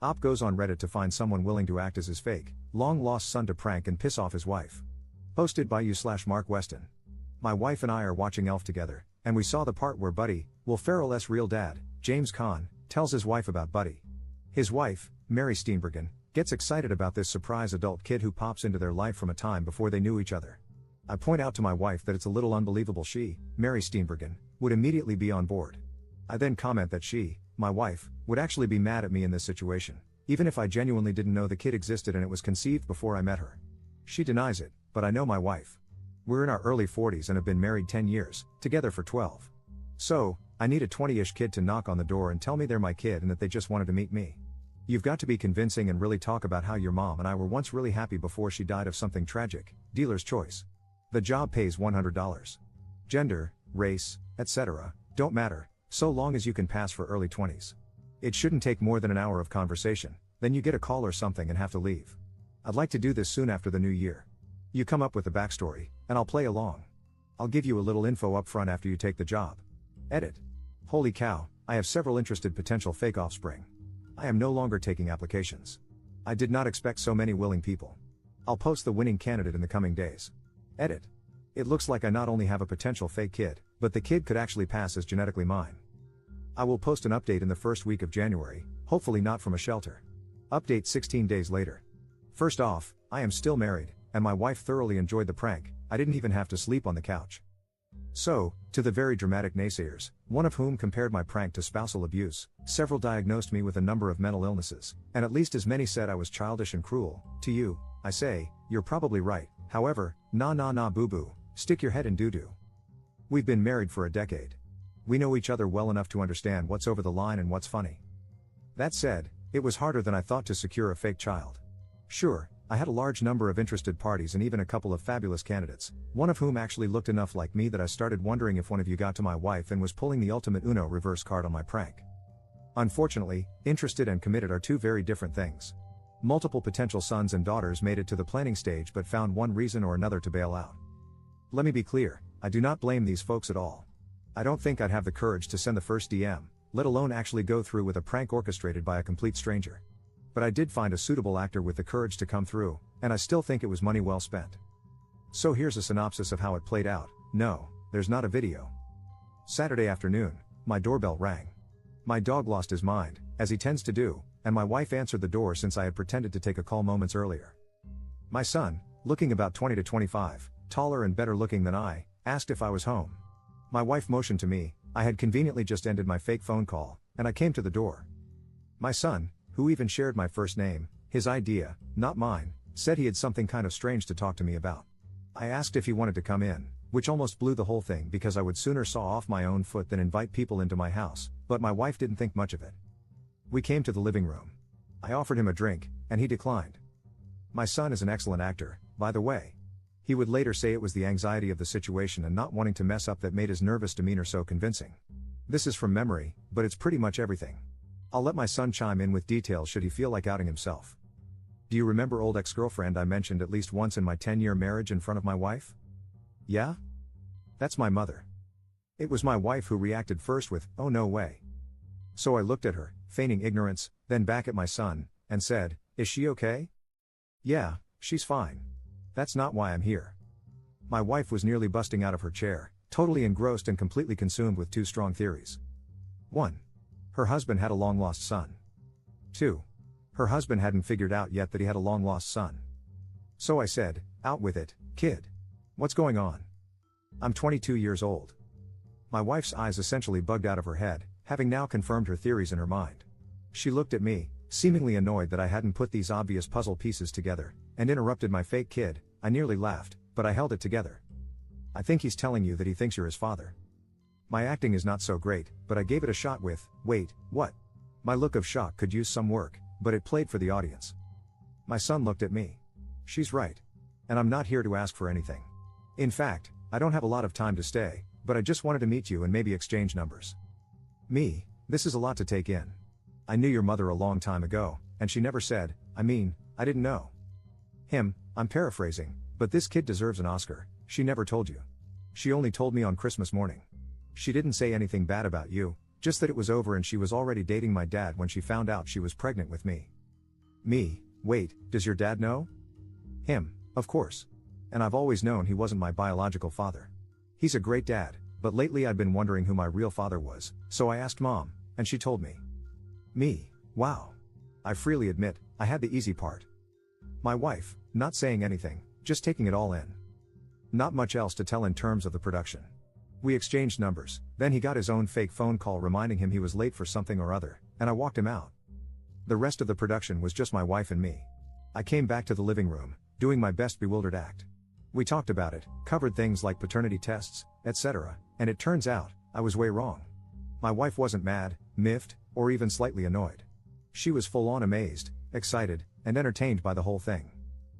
Op goes on Reddit to find someone willing to act as his fake, long-lost son to prank and piss off his wife. Posted by you/Mark Weston. My wife and I are watching Elf together, and we saw the part where Buddy, Will Ferrell's real dad, James Caan, tells his wife about Buddy. His wife, Mary Steenburgen, gets excited about this surprise adult kid who pops into their life from a time before they knew each other. I point out to my wife that it's a little unbelievable she, Mary Steenburgen, would immediately be on board. I then comment that she, my wife, would actually be mad at me in this situation, even if I genuinely didn't know the kid existed and it was conceived before I met her. She denies it, but I know my wife. We're in our early 40s and have been married 10 years, together for 12. So, I need a 20-ish kid to knock on the door and tell me they're my kid and that they just wanted to meet me. You've got to be convincing and really talk about how your mom and I were once really happy before she died of something tragic, dealer's choice. The job pays $100. Gender, race, etc., don't matter, so long as you can pass for early 20s. It shouldn't take more than an hour of conversation, then you get a call or something and have to leave. I'd like to do this soon after the new year. You come up with the backstory, and I'll play along. I'll give you a little info up front after you take the job. Edit. Holy cow, I have several interested potential fake offspring. I am no longer taking applications. I did not expect so many willing people. I'll post the winning candidate in the coming days. Edit. It looks like I not only have a potential fake kid, but the kid could actually pass as genetically mine. I will post an update in the first week of January, hopefully not from a shelter. Update 16 days later. First off, I am still married, and my wife thoroughly enjoyed the prank. I didn't even have to sleep on the couch. So, to the very dramatic naysayers, one of whom compared my prank to spousal abuse, several diagnosed me with a number of mental illnesses, and at least as many said I was childish and cruel. To you, I say, you're probably right. However, nah boo boo, stick your head in doo-doo. We've been married for a decade. We know each other well enough to understand what's over the line and what's funny. That said, it was harder than I thought to secure a fake child. Sure, I had a large number of interested parties and even a couple of fabulous candidates, one of whom actually looked enough like me that I started wondering if one of you got to my wife and was pulling the ultimate Uno reverse card on my prank. Unfortunately, interested and committed are two very different things. Multiple potential sons and daughters made it to the planning stage but found one reason or another to bail out. Let me be clear, I do not blame these folks at all. I don't think I'd have the courage to send the first DM, let alone actually go through with a prank orchestrated by a complete stranger. But I did find a suitable actor with the courage to come through, and I still think it was money well spent. So here's a synopsis of how it played out. No, there's not a video. Saturday afternoon, my doorbell rang. My dog lost his mind, as he tends to do, and my wife answered the door since I had pretended to take a call moments earlier. My son, looking about 20 to 25, taller and better looking than I, asked if I was home. My wife motioned to me. I had conveniently just ended my fake phone call, and I came to the door. My son, who even shared my first name, his idea, not mine, said he had something kind of strange to talk to me about. I asked if he wanted to come in, which almost blew the whole thing because I would sooner saw off my own foot than invite people into my house, but my wife didn't think much of it. We came to the living room. I offered him a drink, and he declined. My son is an excellent actor, by the way. He would later say it was the anxiety of the situation and not wanting to mess up that made his nervous demeanor so convincing. This is from memory, but it's pretty much everything. I'll let my son chime in with details should he feel like outing himself. Do you remember old ex-girlfriend I mentioned at least once in my 10-year marriage in front of my wife? Yeah? That's my mother. It was my wife who reacted first with, "Oh no way." So I looked at her, feigning ignorance, then back at my son, and said, "Is she okay?" "Yeah, she's fine. That's not why I'm here." My wife was nearly busting out of her chair, totally engrossed and completely consumed with two strong theories. 1. Her husband had a long-lost son. 2. Her husband hadn't figured out yet that he had a long-lost son. So I said, "Out with it, kid. What's going on?" I'm 22 years old. My wife's eyes essentially bugged out of her head, having now confirmed her theories in her mind. She looked at me, seemingly annoyed that I hadn't put these obvious puzzle pieces together, and interrupted my fake kid. I nearly laughed, but I held it together. "I think he's telling you that he thinks you're his father." My acting is not so great, but I gave it a shot with, "Wait, what?" My look of shock could use some work, but it played for the audience. My son looked at me. "She's right. And I'm not here to ask for anything. In fact, I don't have a lot of time to stay, but I just wanted to meet you and maybe exchange numbers." Me, this is a lot to take in. I knew your mother a long time ago, and she never said, I didn't know. Him, I'm paraphrasing, but this kid deserves an Oscar. She never told you. She only told me on Christmas morning. She didn't say anything bad about you, Just that it was over and she was already dating my dad when she found out she was pregnant with me. Me, wait, does your dad know? Him, of course. And I've always known he wasn't my biological father. He's a great dad, but lately I'd been wondering who my real father was, so I asked Mom, and she told me. Me, wow. I freely admit, I had the easy part. My wife, not saying anything, just taking it all in. Not much else to tell in terms of the production. We exchanged numbers, then he got his own fake phone call reminding him he was late for something or other, and I walked him out. The rest of the production was just my wife and me. I came back to the living room, doing my best bewildered act. We talked about it, covered things like paternity tests, etc., and it turns out, I was way wrong. My wife wasn't mad, miffed, or even slightly annoyed. She was full-on amazed, excited, and entertained by the whole thing.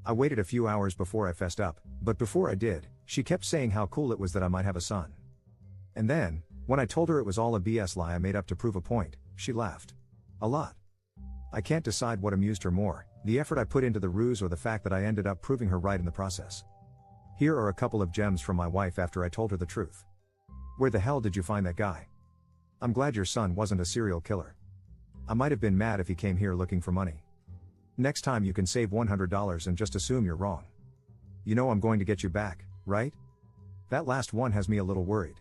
I waited a few hours before I fessed up, but before I did, she kept saying how cool it was that I might have a son. And then, when I told her it was all a BS lie I made up to prove a point, she laughed. A lot. I can't decide what amused her more, the effort I put into the ruse or the fact that I ended up proving her right in the process. Here are a couple of gems from my wife after I told her the truth. Where the hell did you find that guy? I'm glad your son wasn't a serial killer. I might have been mad if he came here looking for money. Next time you can save $100 and just assume you're wrong. You know I'm going to get you back, right? That last one has me a little worried.